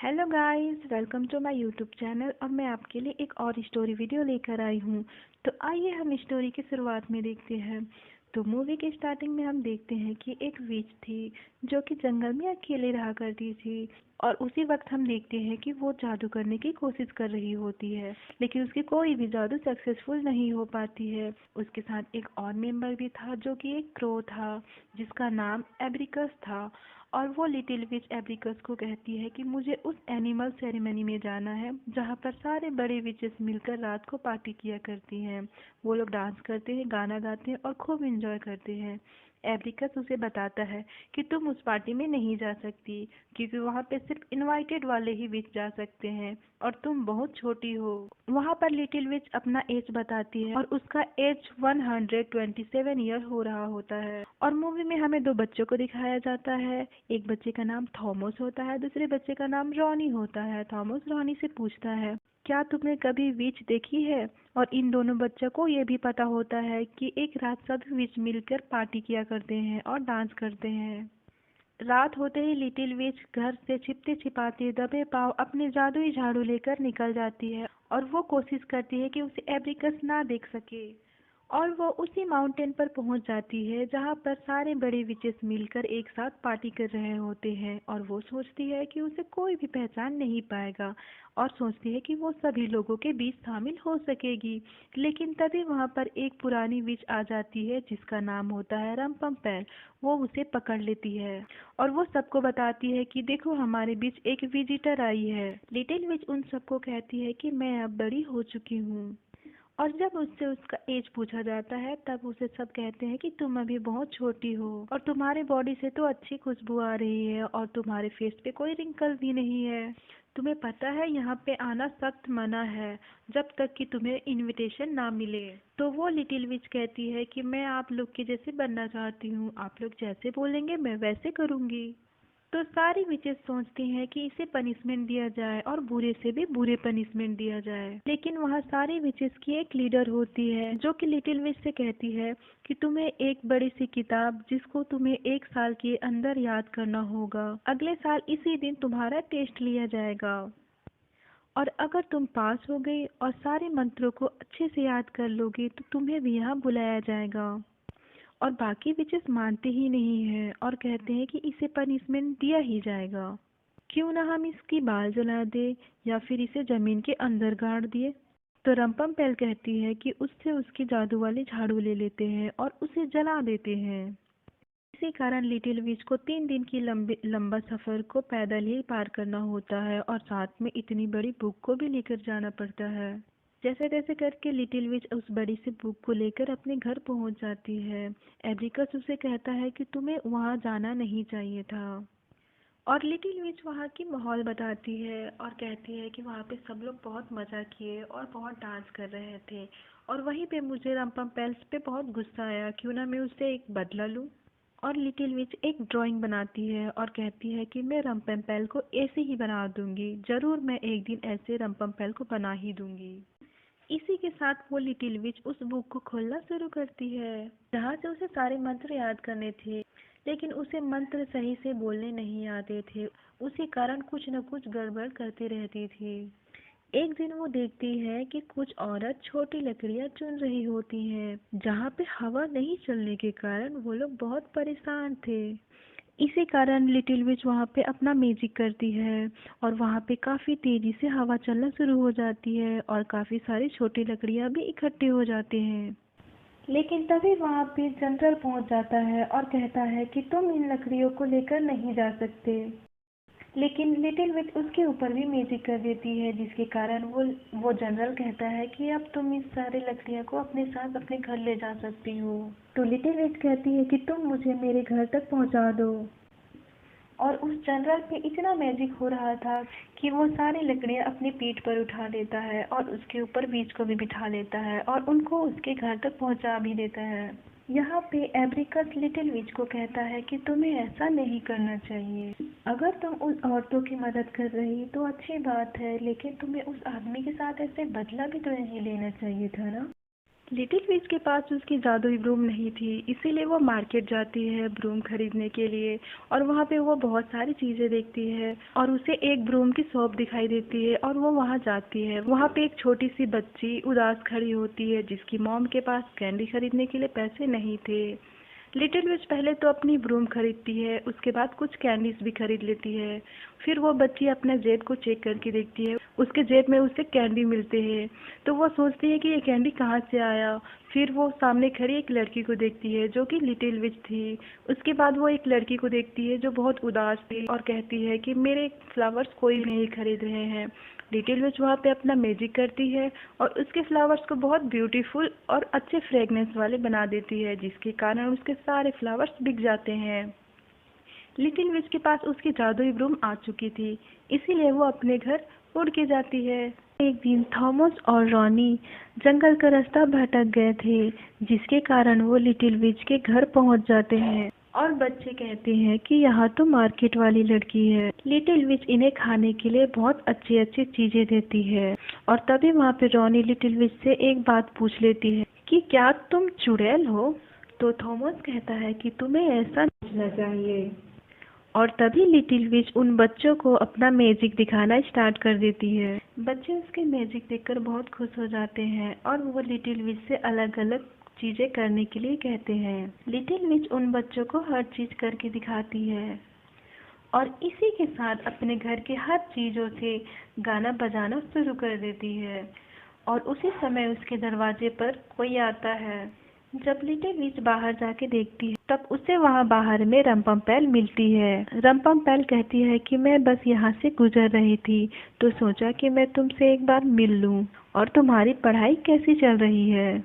Hello guys, welcome to my YouTube channel. और मैं आपके लिए एक और स्टोरी वीडियो लेकर आई हूँ। तो आइए हम स्टोरी की शुरुआत में देखते हैं। तो मूवी के स्टार्टिंग में हम देखते हैं कि एक विच थी जो कि जंगल में अकेले रहा करती थी। और उसी वक्त हम देखते हैं कि वो जादू करने की कोशिश कर रही होती है, लेकिन उसकी कोई भी जादू सक्सेसफुल नहीं हो पाती है। उसके साथ एक और मेंबर भी था जो कि एक क्रो था, जिसका नाम एब्रिकस था। और वो लिटिल विच एब्रिकस को कहती है कि मुझे उस एनिमल सेरेमनी में जाना है जहाँ पर सारे बड़े विचेस मिलकर रात को पार्टी किया करती हैं। वो लोग डांस करते हैं, गाना गाते हैं और खूब एंजॉय करते हैं। एब्रिकस उसे बताता है कि तुम उस पार्टी में नहीं जा सकती, क्योंकि वहाँ पे सिर्फ इनवाइटेड वाले ही विच जा सकते हैं और तुम बहुत छोटी हो। वहाँ पर लिटिल विच अपना एज बताती है और उसका एज 127 ईयर हो रहा होता है। और मूवी में हमें दो बच्चों को दिखाया जाता है। एक बच्चे का नाम थॉमस होता है, दूसरे बच्चे का नाम रॉनी होता है। थॉमस रॉनी से पूछता है, क्या तुमने कभी विच देखी है? और इन दोनों बच्चों को ये भी पता होता है कि एक रात सब विच मिलकर पार्टी किया करते हैं और डांस करते हैं। रात होते ही लिटिल विच घर से छिपते छिपाते दबे पांव अपने जादुई झाड़ू लेकर निकल जाती है और वो कोशिश करती है कि उसे एब्रिकस ना देख सके। और वो उसी माउंटेन पर पहुंच जाती है जहां पर सारे बड़े विचेस मिलकर एक साथ पार्टी कर रहे होते हैं। और वो सोचती है कि उसे कोई भी पहचान नहीं पाएगा और सोचती है कि वो सभी लोगों के बीच शामिल हो सकेगी। लेकिन तभी वहां पर एक पुरानी विच आ जाती है जिसका नाम होता है रम्पम्पेल। वो उसे पकड़ लेती है और वो सबको बताती है कि देखो, हमारे बीच एक विजिटर आई है। लिटिल विच उन सबको कहती है कि मैं अब बड़ी हो चुकी हूँ। और जब उससे उसका एज पूछा जाता है तब उसे सब कहते हैं कि तुम अभी बहुत छोटी हो और तुम्हारे बॉडी से तो अच्छी खुशबू आ रही है और तुम्हारे फेस पे कोई रिंकल भी नहीं है। तुम्हें पता है यहाँ पे आना सख्त मना है जब तक कि तुम्हें इनविटेशन ना मिले। तो वो लिटिल विच कहती है कि मैं आप लोग के जैसे बनना चाहती हूँ, आप लोग जैसे बोलेंगे मैं वैसे करूँगी। तो सारी विचेस सोचती हैं कि इसे पनिशमेंट दिया जाए और बुरे से भी बुरे पनिशमेंट दिया जाए। लेकिन वहाँ सारी विचेस की एक लीडर होती है जो कि लिटिल विच से कहती है कि तुम्हें एक बड़ी सी किताब जिसको तुम्हें 1 साल के अंदर याद करना होगा, अगले साल इसी दिन तुम्हारा टेस्ट लिया जाएगा। और अगर तुम पास हो गई और सारे मंत्रों को अच्छे से याद कर लोगे तो तुम्हें भी यहाँ बुलाया जाएगा। और बाकी विचेस मानते ही नहीं हैं और कहते हैं कि इसे पनिशमेंट दिया ही जाएगा। क्यों ना हम इसकी बाल जला दे या फिर इसे जमीन के अंदर गाड़ दिए। तो रम्पम पेल कहती है कि उससे उसकी जादू वाली झाड़ू ले लेते हैं और उसे जला देते हैं। इसी कारण लिटिल विच को 3 दिन की लंबा सफर को पैदल ही पार करना होता है और साथ में इतनी बड़ी बुक को भी लेकर जाना पड़ता है। जैसे तैसे करके लिटिल विच उस बड़ी सी बुक को लेकर अपने घर पहुंच जाती है। एब्रिकस उसे कहता है कि तुम्हें वहां जाना नहीं चाहिए था। और लिटिल विच वहाँ की माहौल बताती है और कहती है कि वहाँ पे सब लोग बहुत मज़ा किए और बहुत डांस कर रहे थे। और वहीं पे मुझे रम्पम पेल्स पे बहुत गुस्सा आया, क्यों ना मैं उससे एक बदला लूँ। और लिटिल विच एक ड्राइंग बनाती है और कहती है कि मैं रम्पम्पेल को ऐसे ही बना दूंगी, जरूर मैं एक दिन ऐसे रम्पम्पेल को बना ही दूंगी। इसी के साथ वो लिटिल विच उस बुक को खोलना शुरू करती है जहाँ से उसे सारे मंत्र याद करने थे, लेकिन उसे मंत्र सही से बोलने नहीं आते थे। उसी कारण कुछ न कुछ गड़बड़ करती रहती थी। एक दिन वो देखती है कि कुछ औरत छोटी लकड़ियां चुन रही होती हैं जहाँ पे हवा नहीं चलने के कारण वो लोग बहुत परेशान थे। इसी कारण लिटिल विच वहाँ पे अपना मैजिक करती है और वहाँ पे काफ़ी तेज़ी से हवा चलना शुरू हो जाती है और काफ़ी सारी छोटी लकड़ियाँ भी इकट्ठे हो जाते हैं। लेकिन तभी वहाँ पे जनरल पहुँच जाता है और कहता है कि तुम इन लकड़ियों को लेकर नहीं जा सकते। लेकिन लिटिल विच उसके ऊपर भी मैजिक कर देती है जिसके कारण वो जनरल कहता है कि अब तुम इस सारे लकड़ियाँ को अपने साथ अपने घर ले जा सकती हो। तो लिटिल विच कहती है कि तुम मुझे मेरे घर तक पहुँचा दो। और उस जनरल पे इतना मैजिक हो रहा था कि वो सारी लकड़ियाँ अपनी पीठ पर उठा लेता है और उसके ऊपर बीज को भी बिठा लेता है और उनको उसके घर तक पहुंचा भी देता है। यहाँ पे एब्रिकस लिटिल विच को कहता है कि तुम्हें ऐसा नहीं करना चाहिए। अगर तुम उन औरतों की मदद कर रही तो अच्छी बात है, लेकिन तुम्हें उस आदमी के साथ ऐसे बदला भी तो नहीं लेना चाहिए था ना। लिटिल विच के पास उसकी जादुई ब्रूम नहीं थी, इसीलिए वो मार्केट जाती है ब्रूम खरीदने के लिए। और वहाँ पे वो बहुत सारी चीज़ें देखती है और उसे एक ब्रूम की शॉप दिखाई देती है और वो वहाँ जाती है। वहाँ पे एक छोटी सी बच्ची उदास खड़ी होती है जिसकी मॉम के पास कैंडी खरीदने के लिए पैसे नहीं थे। लिटिल विच पहले तो अपनी ब्रूम खरीदती है, उसके बाद कुछ कैंडीज भी खरीद लेती है। फिर वो बच्ची अपने जेब को चेक करके देखती है, उसके जेब में उसे कैंडी मिलते हैं। तो वो सोचती है कि ये कैंडी कहाँ से आया। फिर वो सामने खड़ी एक लड़की को देखती है जो कि लिटिल विच थी। उसके बाद वो एक लड़की को देखती है जो बहुत उदास थी और कहती है कि मेरे फ्लावर्स कोई नहीं खरीद रहे हैं। लिटिल विच वहाँ पे अपना मैजिक करती है और उसके फ्लावर्स को बहुत ब्यूटीफुल और अच्छे फ्रेगनेंस वाले बना देती है, जिसके कारण उसके सारे फ्लावर्स बिक जाते हैं। लिटिल विच के पास उसकी जादुई ब्रूम आ चुकी थी, इसीलिए वो अपने घर उड़ के जाती है। एक दिन थॉमस और रॉनी जंगल का रास्ता भटक गए थे, जिसके कारण वो लिटिल विच के घर पहुंच जाते हैं। और बच्चे कहते हैं कि यहाँ तो मार्केट वाली लड़की है। लिटिल विच इन्हें खाने के लिए बहुत अच्छी अच्छी चीजें देती है। और तभी वहाँ पे रॉनी लिटिल विच से एक बात पूछ लेती है कि क्या तुम चुड़ैल हो। तो थॉमस कहता है कि तुम्हें ऐसा सोचना चाहिए। और तभी लिटिल विच उन बच्चों को अपना मैजिक दिखाना स्टार्ट कर देती है। बच्चे उसके मैजिक देखकर बहुत खुश हो जाते हैं और वो लिटिल विच से अलग अलग चीजें करने के लिए कहते हैं। लिटिल विच उन बच्चों को हर चीज करके दिखाती है और इसी के साथ अपने घर के हर चीजों से गाना बजाना शुरू कर देती है। और उसी समय उसके दरवाजे पर कोई आता है। जब लिटिल विच बाहर जाके देखती है तब उसे वहाँ बाहर में रंपम्पैल मिलती है। रंपम्पैल कहती है कि मैं बस यहाँ से गुजर रही थी तो सोचा कि मैं तुमसे एक बार मिल लूँ। और तुम्हारी पढ़ाई कैसी चल रही है।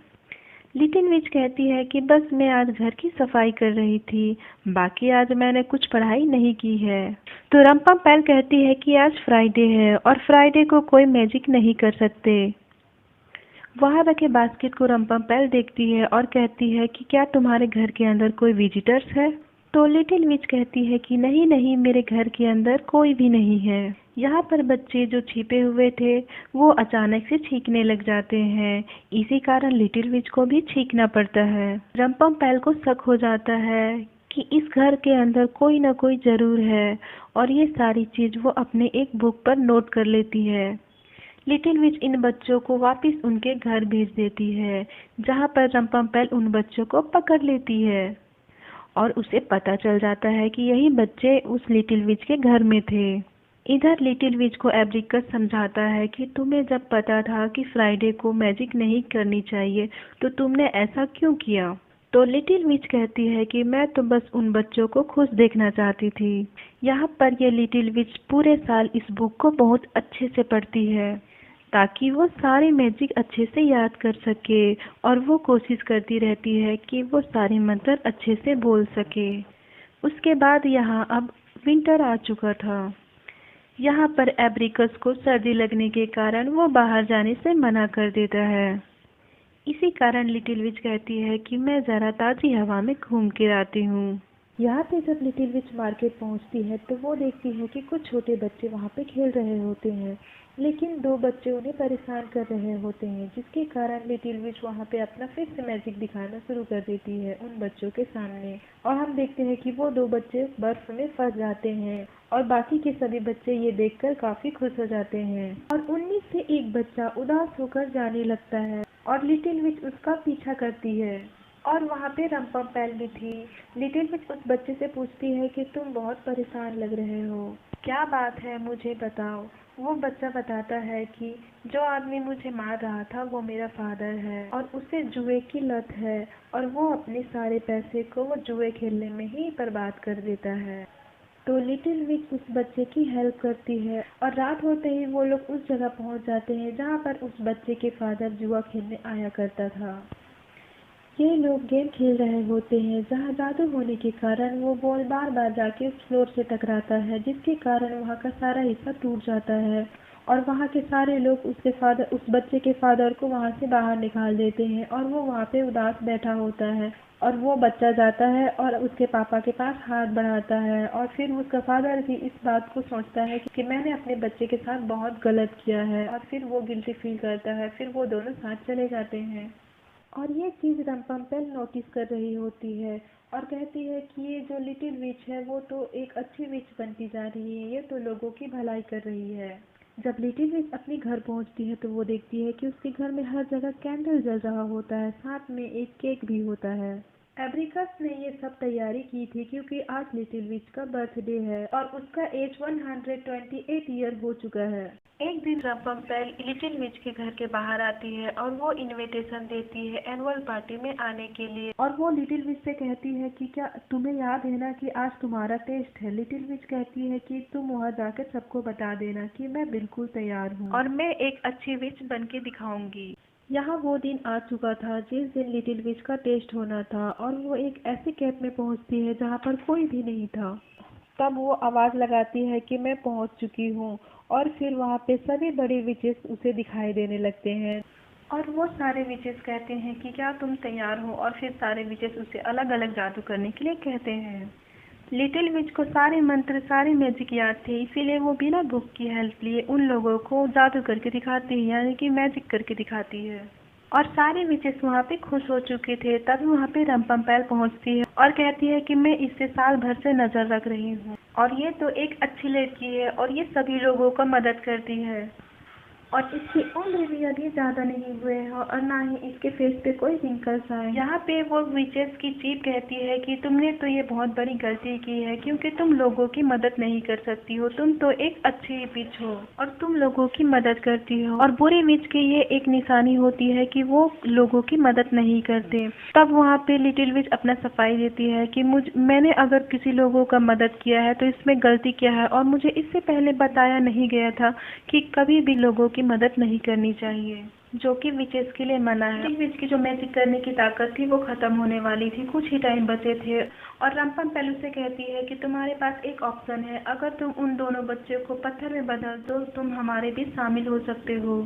लिटिल विच कहती है कि बस मैं आज घर की सफाई कर रही थी, बाकी आज मैंने कुछ पढ़ाई नहीं की है। तो रंपम्पैल कहती है कि आज फ्राइडे है और फ्राइडे को कोई मैजिक नहीं कर सकते। वहाँ रखे बास्केट को रंपम्पैल देखती है और कहती है कि क्या तुम्हारे घर के अंदर कोई विजिटर्स है। तो लिटिल विच कहती है कि नहीं नहीं, मेरे घर के अंदर कोई भी नहीं है। यहाँ पर बच्चे जो छिपे हुए थे वो अचानक से छींकने लग जाते हैं, इसी कारण लिटिल विच को भी छींकना पड़ता है। रंपम्पैल को शक हो जाता है कि इस घर के अंदर कोई न कोई जरूर है और ये सारी चीज वो अपने एक बुक पर नोट कर लेती है। लिटिल विच इन बच्चों को वापस उनके घर भेज देती है, जहाँ पर रंपम्पैल उन बच्चों को पकड़ लेती है और उसे पता चल जाता है कि यही बच्चे उस लिटिल विच के घर में थे। इधर लिटिल विच को एब्रिकस समझाता है कि तुम्हें जब पता था कि फ्राइडे को मैजिक नहीं करनी चाहिए तो तुमने ऐसा क्यों किया। तो लिटिल विच कहती है कि मैं तो बस उन बच्चों को खुश देखना चाहती थी। यहाँ पर ये लिटिल विच पूरे साल इस बुक को बहुत अच्छे से पढ़ती है ताकि वो सारे मैजिक अच्छे से याद कर सके और वो कोशिश करती रहती है कि वो सारे मंत्र अच्छे से बोल सके। उसके बाद यहाँ अब विंटर आ चुका था। यहाँ पर एब्रिकस को सर्दी लगने के कारण वो बाहर जाने से मना कर देता है। इसी कारण लिटिल विच कहती है कि मैं जरा ताज़ी हवा में घूम के आती हूँ। यहाँ पे जब लिटिल विच मार्केट पहुँचती है तो वो देखती है कि कुछ छोटे बच्चे वहाँ पे खेल रहे होते हैं, लेकिन दो बच्चे उन्हें परेशान कर रहे होते हैं, जिसके कारण लिटिल विच वहाँ पे अपना फिर से मैजिक दिखाना शुरू कर देती है उन बच्चों के सामने। और हम देखते हैं कि वो दो बच्चे बर्फ में फंस जाते हैं और बाकी के सभी बच्चे ये देखकर काफी खुश हो जाते हैं। और उनमें से एक बच्चा उदास होकर जाने लगता है और लिटिल विच उसका पीछा करती है। और वहाँ पे रंपम्पैल भी थी। लिटिल विच उस बच्चे से पूछती है कि तुम बहुत परेशान लग रहे हो, क्या बात है मुझे बताओ। वो बच्चा बताता है कि जो आदमी मुझे मार रहा था वो मेरा फादर है और उसे जुए की लत है और वो अपने सारे पैसे को वो जुए खेलने में ही बर्बाद कर देता है। तो लिटिल विच उस बच्चे की हेल्प करती है और रात होते ही वो लोग उस जगह पहुंच जाते हैं जहां पर उस बच्चे के फादर जुआ खेलने आया करता था। ये लोग गेम खेल रहे होते हैं जहां जादू होने के कारण वो बॉल बार बार जाके उस फ्लोर से टकराता है, जिसके कारण वहां का सारा हिस्सा टूट जाता है और वहां के सारे लोग उस बच्चे के फादर को वहां से बाहर निकाल देते हैं और वो वहां पे उदास बैठा होता है। और वो बच्चा जाता है और उसके पापा के पास हाथ बढ़ाता है और फिर उसका फादर भी इस बात को सोचता है कि मैंने अपने बच्चे के साथ बहुत गलत किया है और फिर वो गिल्टी फील करता है। फिर वो दोनों साथ चले जाते हैं। और ये चीज़ रंपम्पेल नोटिस कर रही होती है और कहती है कि ये जो लिटिल विच है वो तो एक अच्छी विच बनती जा रही है, ये तो लोगों की भलाई कर रही है। जब लिटिल विच अपने घर पहुंचती है तो वो देखती है कि उसके घर में हर जगह कैंडल जल रहा होता है, साथ में एक केक भी होता है। एब्रिकस ने ये सब तैयारी की थी क्योंकि आज लिटिल विच का बर्थडे है और उसका एज 128 ईयर हो चुका है। एक दिन रंपम्पेल लिटिल विच के घर के बाहर आती है और वो इनविटेशन देती है एनुअल पार्टी में आने के लिए। और वो लिटिल विच से कहती है कि क्या तुम्हें याद है ना कि आज तुम्हारा टेस्ट है। लिटिल विच कहती है कि तुम वहाँ जाकर सबको बता देना कि मैं बिल्कुल तैयार हूँ और मैं एक अच्छी विच बन के दिखाऊंगी। यहाँ वो दिन आ चुका था जिस दिन लिटिल विच का टेस्ट होना था और वो एक ऐसे कैंप में पहुँचती है जहाँ पर कोई भी नहीं था। तब वो आवाज़ लगाती है कि मैं पहुँच चुकी हूँ और फिर वहाँ पे सभी बड़े विचेस उसे दिखाई देने लगते हैं और वो सारे विचेस कहते हैं कि क्या तुम तैयार हो, और फिर सारे विचेस उसे अलग अलग जादू करने के लिए कहते हैं। लिटिल विच को सारे मंत्र सारे मैजिक याद थे, इसीलिए वो बिना बुक की हेल्प लिए उन लोगों को जादू करके दिखाती है, यानी कि मैजिक करके दिखाती है। और सारे विचेस वहाँ पे खुश हो चुके थे। तभी वहाँ पे रंपम्पेल पहुँचती है और कहती है कि मैं इससे साल भर से नजर रख रही हूँ और ये तो एक अच्छी लड़की है और ये सभी लोगों को मदद करती है और इसकी उम्र भी अभी ज़्यादा नहीं हुए है और ना ही इसके फेस पे कोई रिंकल्स आए। यहाँ पे वो विचेस की चीफ कहती है कि तुमने तो ये बहुत बड़ी गलती की है क्योंकि तुम लोगों की मदद नहीं कर सकती हो, तुम तो एक अच्छी विच हो और तुम लोगों की मदद करती हो, और बुरी विच की ये एक निशानी होती है कि वो लोगों की मदद नहीं करते। तब वहाँ पे लिटिल विच अपना सफाई देती है कि मैंने अगर किसी लोगों का मदद किया है तो इसमें गलती क्या है और मुझे इससे पहले बताया नहीं गया था कि कभी भी लोगों की मदद नहीं करनी चाहिए, जो कि विचेस के लिए मना है। लिटिल विच की जो मैजिक करने की ताकत थी वो खत्म होने वाली थी, कुछ ही टाइम बचे थे और रंपम्पेल से कहती है कि तुम्हारे पास एक ऑप्शन है, अगर तुम उन दोनों बच्चों को पत्थर में बदल दो तुम हमारे बीच शामिल हो सकते हो।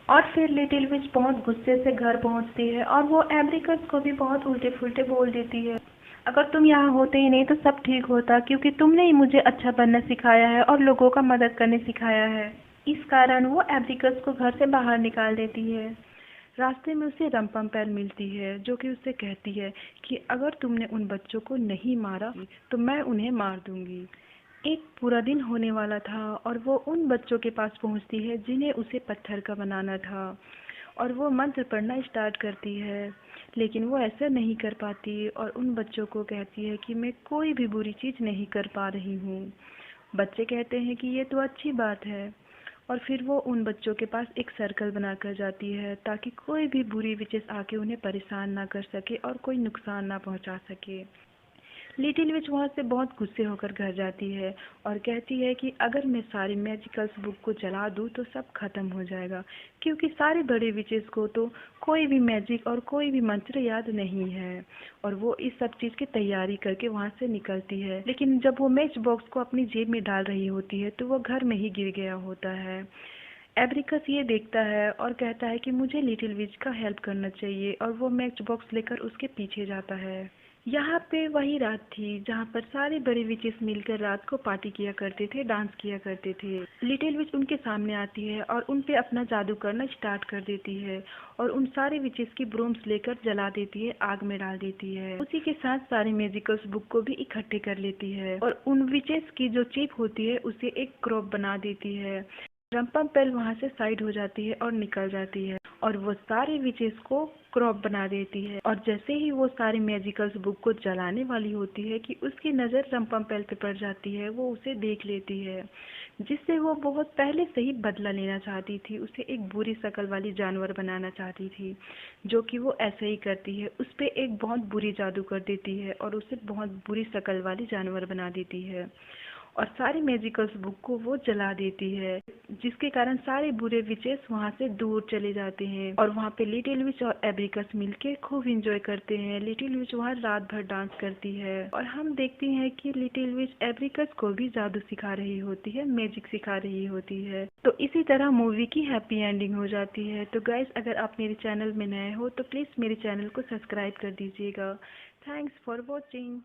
और फिर लिटिल विच बहुत गुस्से से घर पहुंचती है और वो एब्रिकस को भी बहुत उल्टे फुल्टे बोल देती है। अगर तुम यहाँ होते ही नहीं तो सब ठीक होता, क्योंकि तुमने ही मुझे अच्छा बनना सिखाया है और लोगों का मदद करने सिखाया है। इस कारण वो एब्रिकस को घर से बाहर निकाल देती है। रास्ते में उसे रंपम्पेल मिलती है जो कि उससे कहती है कि अगर तुमने उन बच्चों को नहीं मारा तो मैं उन्हें मार दूंगी। एक पूरा दिन होने वाला था और वो उन बच्चों के पास पहुंचती है जिन्हें उसे पत्थर का बनाना था और वो मंत्र पढ़ना स्टार्ट करती है, लेकिन वो ऐसा नहीं कर पाती और उन बच्चों को कहती है कि मैं कोई भी बुरी चीज़ नहीं कर पा रही हूँ। बच्चे कहते हैं कि ये तो अच्छी बात है और फिर वो उन बच्चों के पास एक सर्कल बनाकर जाती है ताकि कोई भी बुरी विचेस आके उन्हें परेशान ना कर सके और कोई नुकसान ना पहुंचा सके। लिटिल विच वहाँ से बहुत गुस्से होकर घर जाती है और कहती है कि अगर मैं सारी मैजिकल्स बुक को जला दूँ तो सब खत्म हो जाएगा, क्योंकि सारे बड़े विचेस को तो कोई भी मैजिक और कोई भी मंत्र याद नहीं है। और वो इस सब चीज़ की तैयारी करके वहाँ से निकलती है, लेकिन जब वो मैच बॉक्स को अपनी जेब में डाल रही होती है तो वो घर में ही गिर गया होता है। एब्रिकस ये देखता है और कहता है कि मुझे लिटिल विच का हेल्प करना चाहिए और वो मैच बॉक्स लेकर उसके पीछे जाता है। यहाँ पे वही रात थी जहाँ पर सारे बड़े विचेस मिलकर रात को पार्टी किया करते थे, डांस किया करते थे। लिटिल विच उनके सामने आती है और उन पे अपना जादू करना स्टार्ट कर देती है और उन सारे विचेस की ब्रूम्स लेकर जला देती है, आग में डाल देती है। उसी के साथ सारे मैजिकल्स बुक को भी इकट्ठे कर लेती है और उन विचेस की जो चीफ होती है उसे एक क्रॉप बना देती है। रंपम्पेल वहाँ से साइड हो जाती है और निकल जाती है और वो सारे विचेस को क्रॉप बना देती है और जैसे ही वो सारी मैजिकल्स बुक को जलाने वाली होती है कि उसकी नज़र रंपम्पेल पे पड़ जाती है, वो उसे देख लेती है जिससे वो बहुत पहले से ही बदला लेना चाहती थी। उसे एक बुरी शक्ल वाली जानवर बनाना चाहती थी, जो कि वो ऐसे ही करती है, उस पर एक बहुत बुरी जादू कर देती है और उसे बहुत बुरी शक्ल वाली जानवर बना देती है और सारी मैजिकल्स बुक को वो जला देती है, जिसके कारण सारे बुरे विचेस वहाँ से दूर चले जाते हैं और वहाँ पे लिटिल विच और एब्रिकस मिलके खूब एंजॉय करते हैं। लिटिल विच वहाँ रात भर डांस करती है और हम देखते हैं कि लिटिल विच एब्रिकस को भी जादू सिखा रही होती है, मैजिक सिखा रही होती है। तो इसी तरह मूवी की हैप्पी एंडिंग हो जाती है। तो गाइस, अगर आप मेरे चैनल में नए हो तो प्लीज़ मेरे चैनल को सब्सक्राइब कर दीजिएगा। Thanks for watching.